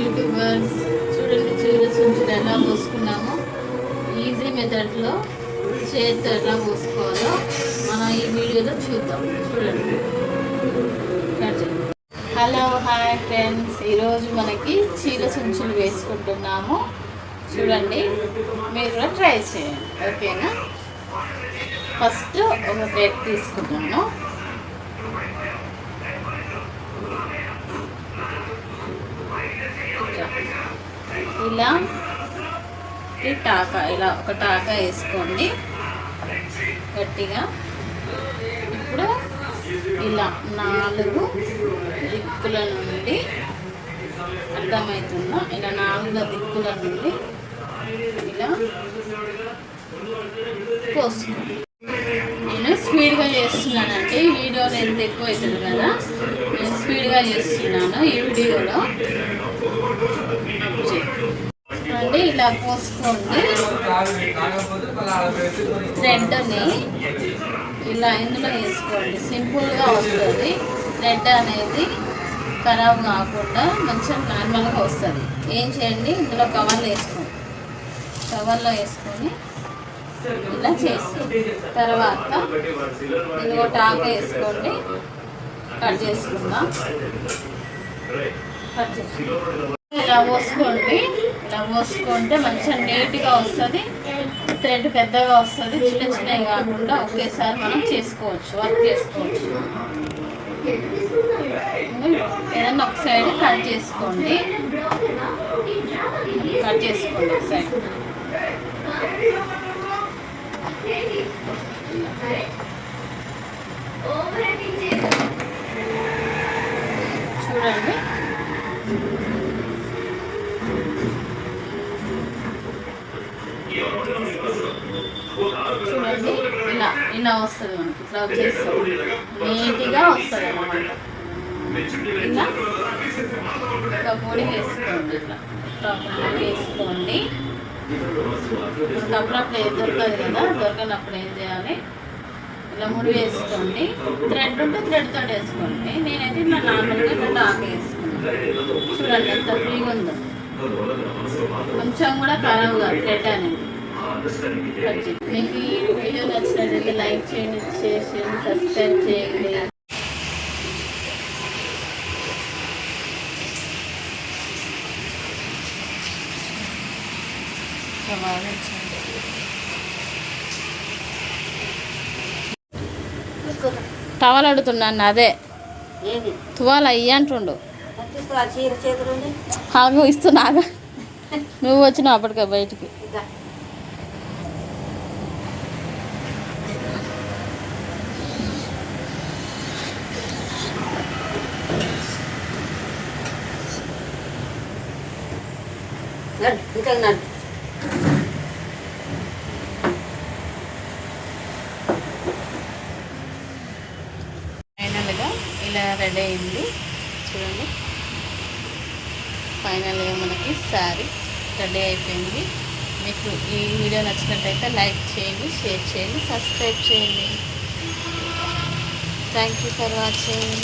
YouTubers చూడండి, చీర చుంచులు ఎలా పోసుకున్నామో ఈజీ మెథడ్లో చేతితో ఎలా పోసుకోవాలో మనం ఈ వీడియోలో చూద్దాం. చూడండి. హలో, హాయ్ ఫ్రెండ్స్, ఈరోజు మనకి చీర చుంచులు వేసుకుంటున్నాము. చూడండి, మీరు కూడా ట్రై చేయండి. ఓకేనా? ఫస్ట్ ఒక థ్రెడ్ తీసుకుంటాను. ఇలా టాకా, ఇలా ఒక టాకా వేసుకోండి గట్టిగా. ఇప్పుడు ఇలా 4 దిక్కుల నుండి, అర్థమవుతుందా? ఇలా 4 దిక్కుల నుండి ఇలా పోసుకోండి. నేను స్పీడ్గా చేస్తున్నానంటే వీడియోలో ఎంత ఎక్కువ అవుతుంది కదా, నేను స్పీడ్గా చేస్తున్నాను ఈ వీడియోలో. అంటే ఇలా పోసుకోండి. థ్రెడ్ని ఇలా ఇందులో వేసుకోండి. సింపుల్గా వస్తుంది. థ్రెడ్ అనేది ఖరాబ్ కాకుండా మంచిగా నార్మల్గా వస్తుంది. ఏం చేయండి, ఇందులో కవర్లో వేసుకోండి. కవర్లో వేసుకొని ఇలా చేసుకోండి. తర్వాత ఇదిగో టాకా వేసుకోండి. కట్ చేసుకుందాం. కట్ చేసుకోండి. ఇలా పోసుకోండి. ఇలా పోసుకుంటే మంచిగా నీట్గా వస్తుంది. థ్రెడ్ పెద్దగా వస్తుంది. చిన్న చిన్నవి కాకుండా ఒకేసారి మనం చేసుకోవచ్చు, వర్క్ చేసుకోవచ్చు. ఏదన్నా ఒక సైడ్ కట్ చేసుకోండి. కట్ చేసుకోండి ఒక సైడ్. చూడండి, చూడండి, ఇలా ఇలా వస్తుంది మనకి. ఇట్లా వచ్చేస్తుంది, నీట్గా వస్తుంది అన్నమాట. ఇలా ఒక పొడి వేసుకోండి. ఇట్లా పొడి వేసుకోండి. అప్పుడప్పుడు ఏం దొరకదు కదా, దొరకనప్పుడు ఏం చేయాలి, ఇలా ముడి వేసుకోండి. థ్రెడ్ ఉంటే థ్రెడ్తో వేసుకోండి. నేనైతే ఇట్లా నార్మల్గా ఇట్లా టాక్ వేసుకున్నాను. చూడండి ఎంత ఫ్రీగా ఉందో. కొంచెం కూడా ఖరాబ్ కాదు థ్రెడ్ అనేది. మీకు ఈ వీడియో నచ్చినట్లయితే లైక్ చేయండి, షేర్ చేయండి, సబ్స్క్రైబ్ చేయండి. టవల్ అడుగుతున్నాను. అదే తువాల అయ్యి అంటుండు. ఆగు, ఇస్తున్నాగా. నువ్వు వచ్చినావు అప్పటికే బయటికి. ఫైనల్గా ఇలా రెడీ అయింది. చూడండి, ఫైనల్గా మనకి శారీ రెడీ అయిపోయింది. మీకు ఈ వీడియో నచ్చినట్లయితే లైక్ చేయండి, షేర్ చేయండి, సబ్స్క్రైబ్ చేయండి. Thank you for watching.